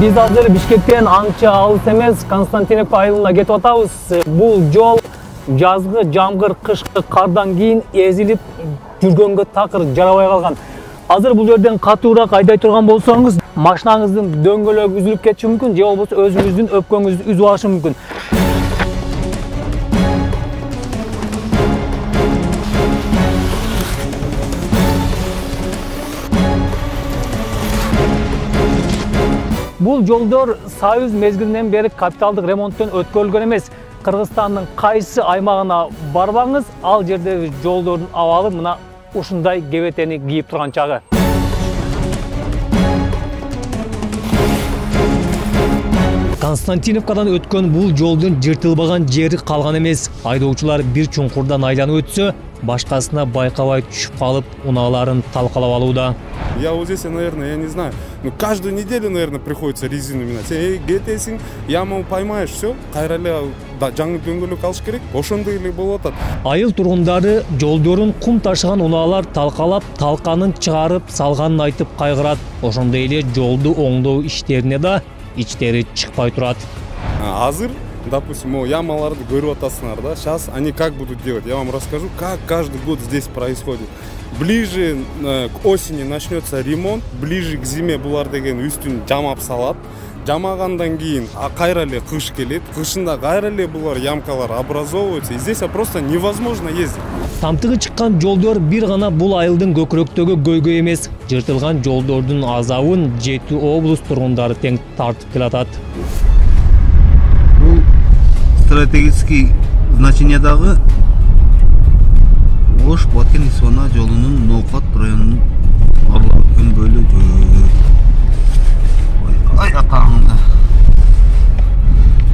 Биз азыр Бишкектен анча алыс эмес Константиновка айылына кетип атабыз. Бул жол жазгы жамгыр, кышкы кардан кийин эзилип жүргөнгө такыр жарабай калган. Азыр бул жерден катуураак айдай турган болсоңуз, машинаңыздын дөңгөлөгү үзүлүп кетиши мүмкүн, же болбосо өзүңүздүн өпкөңүздү үзүп алышы мүмкүн. Бул жолдор Союз мезгилинен бери капиталдык ремонттон өткөрүлгөн эмес. Кыргызстандын кайсы аймагына барбаңыз, ал жердеги жолдордун абалы мына ушундай кебетени кийип турган чагы. Константиновкадан өткөн бул жолдун жыртылбаган жери калган эмес. Айдоочулар бир чуңкурдан айланып өтсө, башкасына байкабай түшүп калып, унааларын талкалап алууда. Я вот здесь, наверное, я не знаю, ну каждую неделю, наверное, приходится резину менять. Кетесиң, яму поймаешь, все, кайрале жаңы дөңгөлөк алыш керек, ошондой эле болуп атат. Айыл тургундары жолдорун кум ташыган унаалар талкалап, талканын чыгарып салганын айтып кайгырат. Ошондой эле жолду оңдоо иштерине да ичтери чыкпай турат. Азыр, допустим, ямаларды көрүп атасыңар да, сейчас они как будут делать? Я вам расскажу, как каждый год здесь происходит. Ближе к осени начнется ремонт, ближе к зиме булар деген үстүн жамап салат. Жамагандан кийин кайра эле кыш келет. Кышында кайра эле булар ямкалар образовываются. И здесь просто невозможно ездить. Тамтыгы чыккан жолдор бир гана бул айылдын көкүрөктөгү көйгөй эмес. Жыртылган жолдордун азабын 7 облус тургундары тең тартып келатат. Бул стратегический значениедагы Ош Баткен Исфана жолунун Ноокат районунун арлап өткөн бөлүгү. Ай атагында.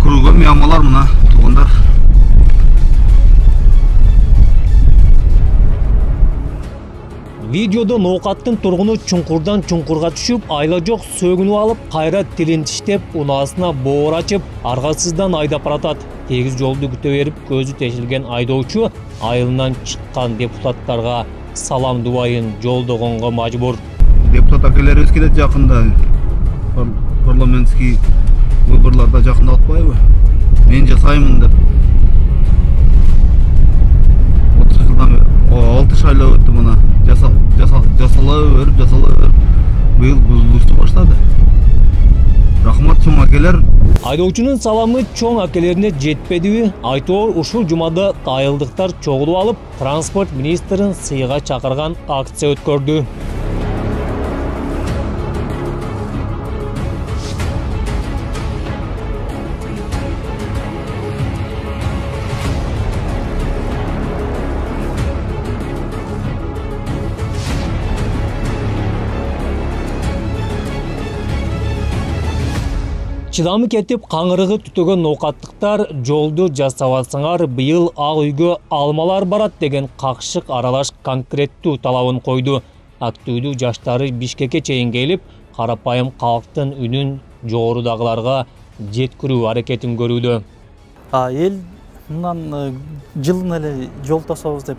Курулган ямалар мына тургундар. Видеодо Ноокаттын тургуну чуңкурдан чуңкурга түшүп, айла жок сөгүнүп алып, кайра тилин тиштеп, унаасына боор ачып, аргасыздан айдап баратат. Тегиз жолду күтө берип, көзү тешилген айдоочу айылынан чыккан депутаттарга салам дубайын жолдогонго мажбур. Депутат акелерибиз келет жакында. Парламентский выборларда жакында атпайбы? Мен жасаймын деп. 30 жылдан 6 шайлоо өттү мына. Жасала берип, быйыл бузулушту баштады. Рахмат чоң акелер. Айдоочунун саламы чоң акелерине жетпедиби? Айтоор ушул жумада айылдыктар чогулуп алып, транспорт министрин сыйга чакырган акция өткөрдү. Чыдамы кетип, каңырыгы түтөгөн ноокаттыктар жолду жасабасаңар быйыл ак үйгө алмалар барат деген какшык аралаш конкреттүү талабын койду. Активдүү жаштары Бишкекке чейин келип, карапайым калктын үнүн жогорудагыларга жеткирүү аракетин көрүүдө. Эл мындан жылына эле жол тособуз деп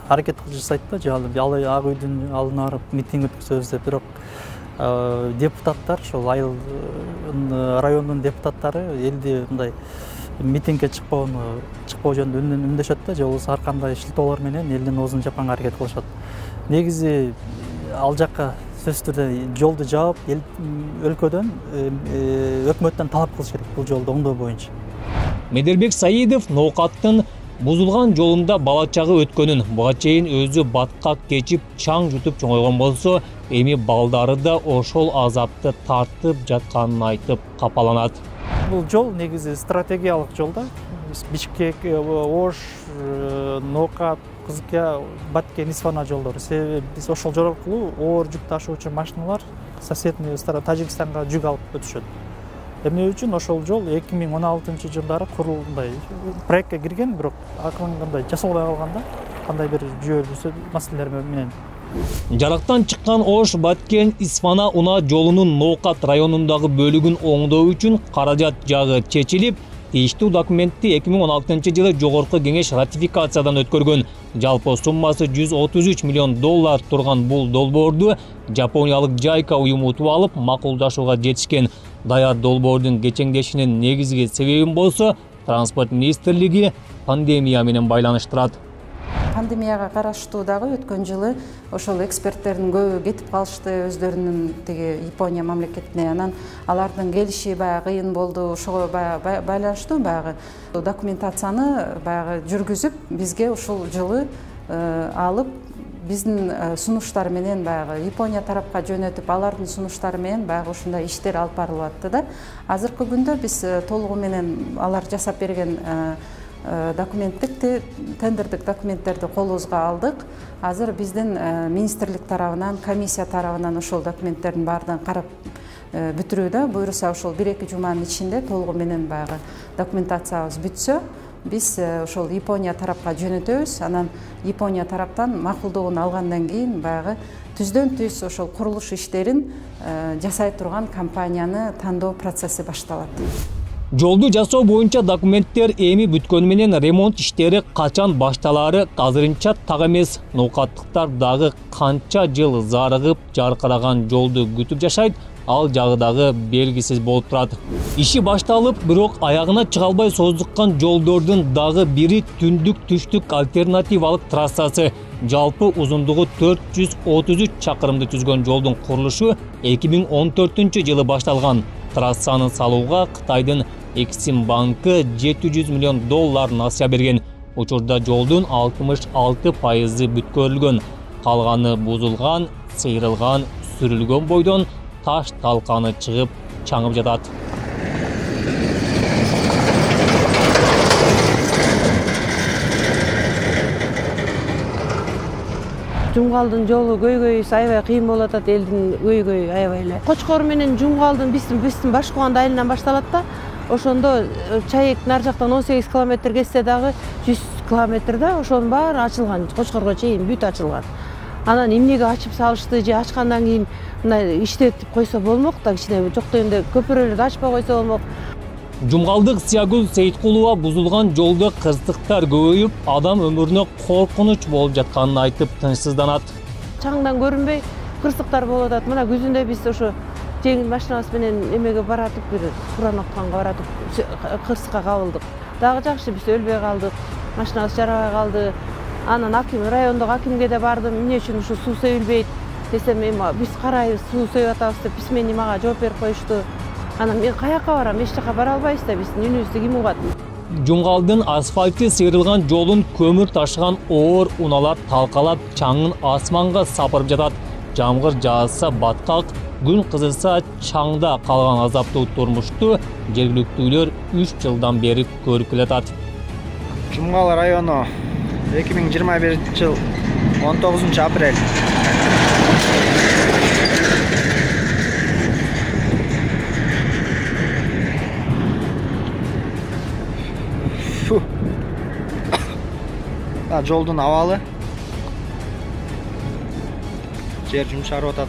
аракет жасайт да, жалы ак үйдүн алдына барып митинг өткөзөбүз деп, бирок депутаттар, ошол айыл райондун депутаттары элди мындай митингге чыкпоо жөнүндө үндөшөт да, же болбосо ар кандай шылтоолор менен элдин оозун жапканга аракет кылышат. Негизи ал жакка сөзсүз түрдө жолду жаап, өлкөдөн өкмөттөн талап кылыш керек бул жолду оңдоо боюнча. Медербек Саидов Ноокаттын бузулган жолунда бала чагы өткөнүн, буга чейин өзү баткак кечип, чаң жутуп чоңойгон болсо, эми балдары да ошол азапты тартып жатканын айтып капаланат. Бул жол негизи стратегиялык жол да. Бишкек, Ош, Ноокат, Кызыкя, Баткен, Исфана жолдору. Себеби биз ошол жол аркылуу оор жүк ташуучу машиналар соседний Тажикстанга жүк алып өтүшөт. Эмне үчүн ошол жол 2016-жылдары курулгандай проектке кирген, бирок акырындагы жасалбай калганда, кандай бир жүйөлүү маселелер менен. Жарактан чыккан Ош Баткен Исфана уна жолунун Ноокат районундагы бөлүгүн оңдоо үчүн каражат жагы чечилип, тийиштүү документти 2016-жылы Жогорку Кеңеш ратификациядан өткөргөн. Жалпы суммасы $133 миллион турган бул долбоорду Жапониялык JICA уюму утуп алып, макулдашууга жетишкен. Даяр долбоордун кечеңдешинин негизги себебин болсо, Транспорт министрлиги пандемия менен байланыштырат. Пандемияга караштуу дагы өткөн жылы ошол эксперттердин көбү кетип калышты өздөрүнүн тиги Япония мамлекетине. Анан алардын келиши баягы кыйын болду. Ошого байланыштуу баягы документацияны баягы жүргүзүп, бизге ушул жылы алып, биздин сунуштар менен баягы Япония тарапка жөнөтүп, алардын сунуштары менен баягы ушундай иштер алып барылып атты да. Азыркы күндө биз толугу менен алар жасап берген тендердик документтерди колубузга алдык. Азыр биздин министрлик тарабынан, комиссия тарабынан ошол документтердин баардыгын карап бүтүрүүдө. Буюрса ошол 1-2 жуманын ичинде толугу менен баягы документациябыз бүтсө, биз ошол Япония тарапка жөнөтөбүз. Анан Япония тараптан макулдугун алгандан кийин баягы түздөн түз ошол курулуш иштерин жасай турган компанияны тандоо процесси башталат. Жолду жасоо боюнча документтер эми бүткөнү менен ремонт иштери качан башталаары азырынча так эмес. Ноокаттыктар дагы канча жыл зарыгып жаркыраган жолду күтүп жашайт, ал жагы дагы белгисиз болуп турат. Иши башталып, бирок аягына чыга албай создуккан жолдордун дагы бири түндүк-түштүк альтернативалык трассасы. Жалпы узундугу 433 чакырымды түзгөн жолдун курулушу 2014-жылы башталган. Трассаны салууга Кытайдын Эксим банкы $700 миллион насыя берген. Учурда жолдун 66% бүткөрүлгөн. Калганы бузулган, сыйрылган, сүрүлгөн бойдон таш талканы чыгып, чаңып жатат. Жумгалдын жолу көйгөй аябай кыйын болуп атат, элдин көйгөй аябай эле. Кочкор менен Жумгалдын биздин Башкуганд айылынан башталат да. Ошондо чайек нар жактан 18 километр кетсе дагы 100 километрде ошонун баары ачылган, Кочкорго чейин бүт ачылган. Анан эмнеге ачып салышты же ачкандан кийин мындай иштетип койсо болмок да, кичине жок дегенде көпүрөлөрдү ачпай койсо болмок. Жумгалдык Сиягүл Сейиткулова бузулган жолдо кырсыктар көбөйүп, адам өмүрүнө коркунуч болуп жатканын айтып тынчсызданат. Чаңдан көрүнбөй кырсыктар болуп атат. Мына күзүндө биз ошо жеңил машинабыз менен эмеге баратып, бир Куранокканга баратып кырсыкка кабылдык. Дагы жакшы, биз өлбөй калдык. Машинабыз жарабай калды. Анан райондогу акимге да бардым. Эмне үчүн ушу суу сөйүлбөйт десем, биз карайбыз, суу сөйүп атабыз деп письменный мага жооп берип коюшту. Анан мен каяка барам, эч жака бара албайбыз да, биздин үнүбүздү ким угат? Жумгалдын асфальты сыйрылган жолун көмүр ташыган оор унаалар талкалап, чаңын асманга сапырып жатат. Жамгыр жааса баткак, күн кызылса чаңда калган азаптуу турмушту жергиликтүүлөр 3 жылдан бери көрүп келатат. Жумгал району 2021-жыл 19-апрель. Жолдун абалы жер жумшарып атат.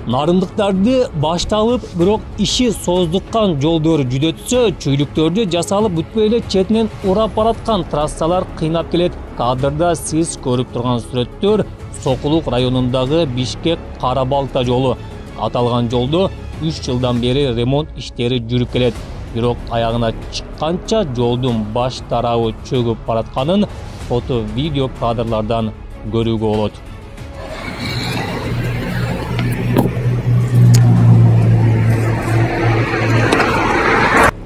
Нарындыктарды башталып, бирок иши создуккан жолдор жүдөтсө, чүйлүктөрдү жасалып бүтпөй эле четинен урап бараткан трассалар кыйнап келет. Кадрда сиз көрүп турган сүрөттөр Сокулук районундагы Бишкек-Кара-Балта жолу. Аталган жолдо 3 жылдан бери ремонт иштери жүрүп келет. Бирок аягына чыкканча жолдун баш тарабы чөгүп баратканын фото-видео кадрлардан көрүүгө болот.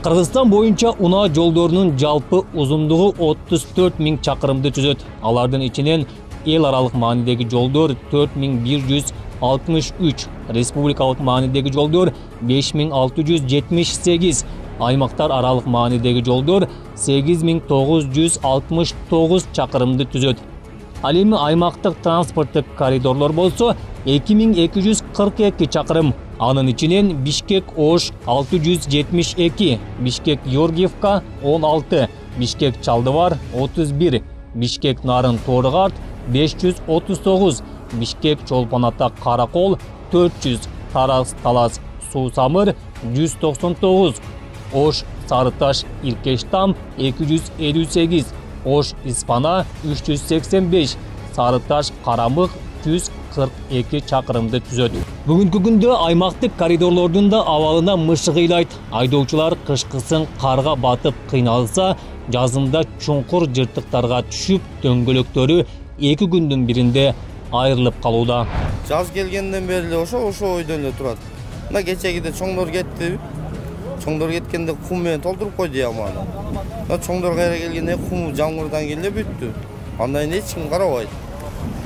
Кыргызстан боюнча унаа жолдорунун жалпы узундугу 34 000 чакырымды түзөт. Алардын ичинен эл аралык маанидеги жолдор 4163, республикалык маанидеги жолдор 5678, аймактар аралык маанидеги жолдор 8969 чакырымды түзөт. Ал эми аймактык транспорттук коридорлор болсо 2242 чакырым. Анын ичинен Бишкек-Ош 672, Бишкек-Георгиевка 16, Бишкек-Чалдыбар 31, Бишкек-Нарын-Торгарт 539, Бишкек-Чолпон-Ата-Каракол 400, Тараз-Талас Суусамыр 199, Ош Сарыташ Иркештам 258, Ош Испана 385, Сарыташ Карамык 142 чакырымды түзөт. Бүгүнкү күндө аймактык коридорлордун да абалына мышык ыйлайт. Айдоочулар кышкысын карга батып кыйналса, жазында чуңкур жыртыктарга түшүп, дөңгөлөктөрү 2 күндүн биринде айрылып калууда. Жаз келгенден бери эле ошо ойдон эле турат. Мына кечегиде чоңдор кетти. Чоңдор кеткенде кум менен толтуруп койду яманы. Чоңдор кайра келгенде кум жамгырдан келе бүттү. Андан эч ким карабайт.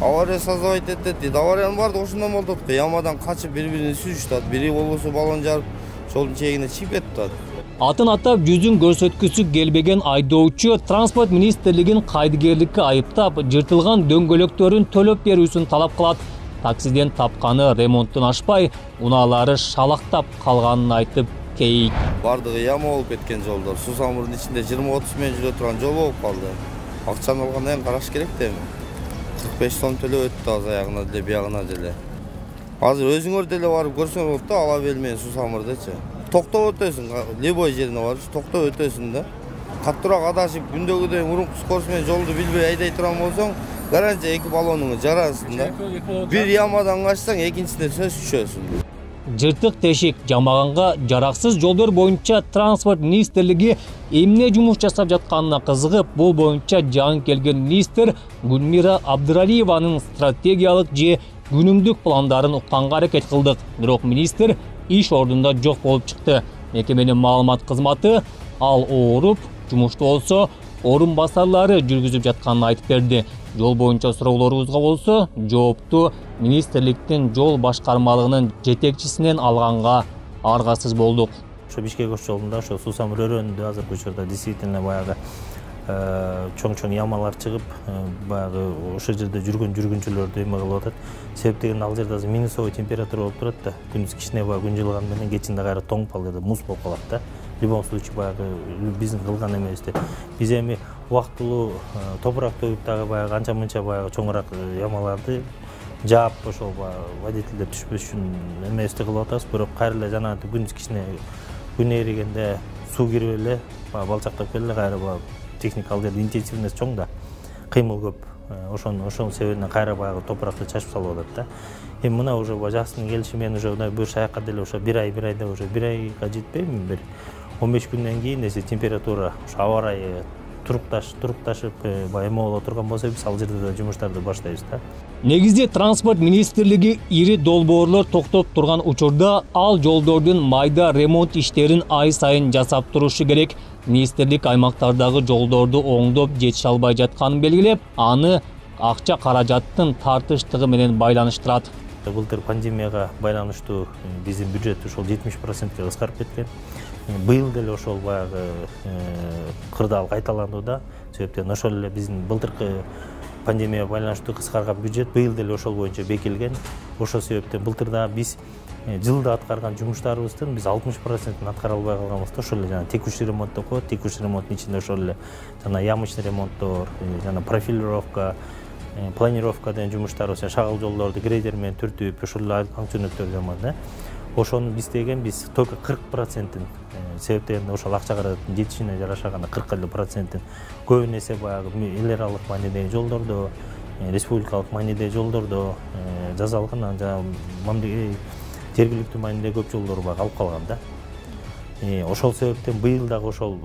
Авария создавать этет дейт. Авариянын баардыгы ошондон болуп атат. Ямадан качып бири-бирин сүзүштү. Бири болбосо балон жарып, жолдун чегине чыгып кетти. Атын атап жүзүн көрсөткүсү келбеген айдоочу транспорт министрлигин кайдыгерликке айыптап, жыртылган дөңгөлөктөрүн төлөп берүүсүн талап кылат. Таксиден тапканы ремонттун ашпай, унаалары шалактап калганын айтып кейит. Бардыгы яма болуп кеткен жолдор. Суусамырдын ичинде 20-30 менен жүрө турган жол болуп калды. Акчаны алгандан кийин караш керек да эми. 45 сом төлөп өттү аз аягына деле, биягына деле. Азыр өзүңөр деле барып көрсөңөр болот да, ала белмей Суусамырдычы. Токтоп өтөсүң, любой жерине барып токтоп өтөсүң да. Каттыраак адашып, күндөгүдөй мурунку скорость менен жолду билбей айдай турган болсоң, гарантия 2 баллонуңду жарасың да. Бир ямадан качсаң, экинчисине сөз түшөсүң. Жыртык тешик жамаганга жараксыз жолдор боюнча транспорт министрлиги эмне жумуш жасап жатканына кызыгып, бул боюнча жаңы келген министр Гүлмира Абдыралиеванын стратегиялык же күнүмдүк пландарын укканга аракет кылдык. Бирок министр иш ордунда жок болуп чыкты. Мекеменин маалымат кызматы ал ооруп, жумушту болсо орун басарлары жүргүзүп жатканын айтып берди. Жол боюнча суроолорубузга болсо, жоопту министрликтин жол башкармалыгынын жетекчисинен алганга аргасыз болдук. Ошо Бишкек ош жолунда, ошо Суусамыр өрөөнүндө азыркы учурда действительно баягы чоң ямалар чыгып, баягы ошол жерде жүргөн жүргүнчүлөрдү эме кылып атат. Себеп деген ал жерде азыр минусовой температура болуп турат да. Күндүз кичине баягы күн жылган менен кечинде кайра тоңуп ал жерде муз болуп калат да. В любом случае баягы биздин кылган эмебизде. Биз эми убактылуу топурак төгүп дагы баягы анча-мынча баягы чоңураак ямаларды жаап ошол водительдер түшпөш үчүн эмебизди кылып атабыз. Бирок кайра эле жанагы күндүз кичине күн эригенде суу кирип эле балчактап келе кайра техника ал жерде интенсивность чоң да, кыймыл көп. Ошонун себебинен кайра баягы топуракты чачып салып атат да. Эми мына уже жаздын келиши менен уже бир шаякка деле ошо бир айда уже бир айга жетпейби, бир 15 күндөн кийин эсе температура ошо аба ырайы турукташып эме боло турган болсо биз ал жерде да жумуштарды баштайбыз да. Негизде транспорт министрлиги ири долбоорлор токтоп турган учурда ал жолдордун майда ремонт иштерин ай сайын жасап турушу керек. Министрлик аймактардагы жолдорду оңдоп жетише албай жатканын белгилеп, аны акча каражаттын тартыштыгы менен байланыштырат. Былтыр пандемияга байланыштуу биздин бюджет ошол 70%га кыскарып кеткен. Быйыл деле ошол баягы кырдаал кайталанууда. Себептен ошол эле биздин былтыркы пандемияга байланыштуу кыскарган бюджет быйыл деле ошол боюнча бекилген. Ошол себептен былтыр да биз жылда аткарган жумуштарыбыздын биз 60%-ын аткара албай калганбыз. Ошол эле жана текущий ремонт деп коет. Текущий ремонттун ичинде ошол эле жана ямочный ремонттор, жана профилировка, планировка деген жумуштар, шагыл жолдорду грейдер менен түртүп, ошол эле аңчөнөктөр жаман да. Ошону биз деген биз только 40%-ын себептен ошол акча каражаттын жетишине жараша гана 40% көбүн эсе баягы эл аралык маанидеги жолдордо, республикалык маанидеги жолдордо жасалган, жана жергиликтүү маанидеги көп жолдор баягы алып калган да. Ошол себептен быйыл дагы ошол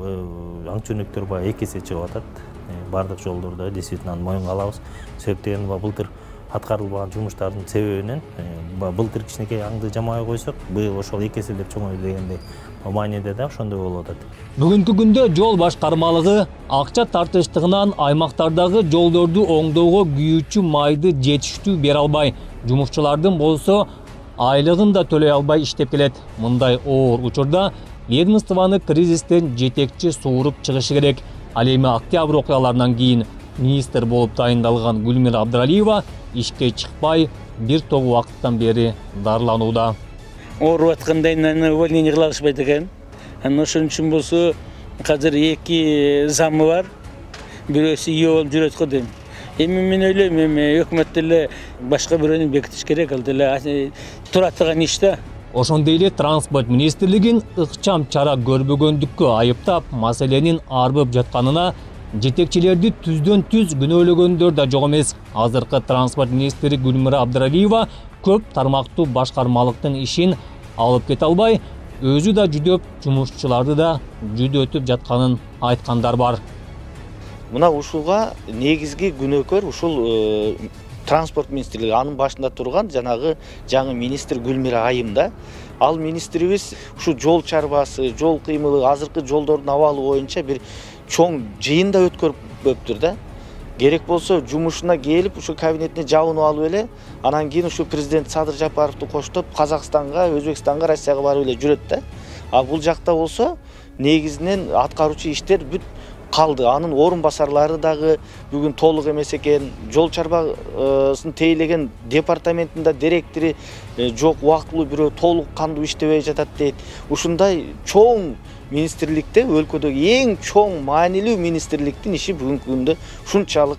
аңчөнөктөр баягы 2 эсе чыгып атат. Бардык жолдордо действительно моюнга алабыз. Себеп деген былтыр аткарылбаган жумуштардын себебинен былтыр кичинекей аңды жамай койсок, быйыл ошол 2 эселеп чоңойду дегендей мааниде да ошондой болуп атат. Бүгүнкү күндө жол башкармалыгы акча тартыштыгынан аймактардагы жолдорду оңдоого күйүүчү майды жетиштүү бере албай, жумушчулардын болсо айлыгын да төлөй албай иштеп келет. Мындай оор учурда ведомствоны кризистен жетекчи сууруп чыгышы керек. Ал эми октябрь окуяларынан кийин министр болуп тайындалган Гүлмира Абдыралиева ишке чыкпай бир топ убакыттан бери дарыланууда. Ооруп атканда увольнение кыла алышпайт экен. Ошон үчүн болсо азыр 2 замы бар. Бирөөсү ийе болуп жүрөт го дейм. Эми мен ойлойм, эми өкмөт деле башка бирөөнү бекитиш керек, ал деле тура турган иш да. Ошондой эле транспорт министрлигин ыкчам чара көрбөгөндүккө айыптап, маселенин арбып жатканына жетекчилерди түздөн түз күнөөлөгөндөр да жок эмес. Азыркы транспорт министри Гүлмира Абдралиева көп тармактуу башкармалыктын ишин алып кете албай, өзү да жүдөп, жумушчуларды да жүдөтүп жатканын айткандар бар. Мына ушуга негизги күнөөкөр ушул транспорт министрлиги, анын башында турган жанагы жаңы министр Гүлмира айым да. Ал министрибиз ушу жол чарбасы, жол кыймылы, азыркы жолдордун абалы боюнча бир чоң жыйын да өткөрүптүр да. Керек болсо жумушуна келип, ушу кабинетине жабынып алып эле, анан кийин ушу президент Садыр Жапаровду коштоп Казакстанга, Өзбекстанга, Россияга барып эле жүрөт да. А бул жакта болсо негизинен аткаруучу иштер бүт калды. Анын орун басарлары дагы бүгүн толук эмес экен. Жол чарбасын тейлеген департаментинде директору жок, убактылуу бирөө толук кандуу иштебей жатат дейт. Ушундай чоң министрликте, өлкөдөгү эң чоң маанилүү министрликтин иши бүгүнкү күндө ушунчалык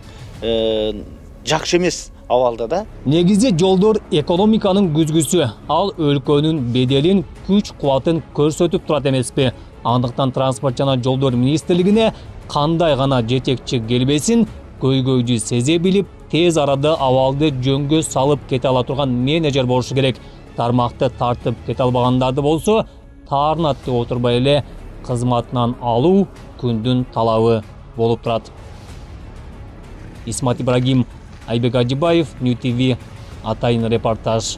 жакшы эмес абалда да. Негизи жолдор экономиканын күзгүсү, ал өлкөнүн беделин, күч кубатын көрсөтүп турат эмеспи? Андыктан транспорт жана жолдор министрлигине кандай гана жетекчи келбесин, көйгөйдү сезе билип, тез арада абалды жөнгө салып кете ала турган менеджер болушу керек. Тармакты тартып кете албагандарды болсо, таарнат деп отурбай эле кызматынан алуу күндүн талабы болуп турат. Исмат Ибрагим, Айбек Ажибаев, Нью ТВ, Атайын репортаж.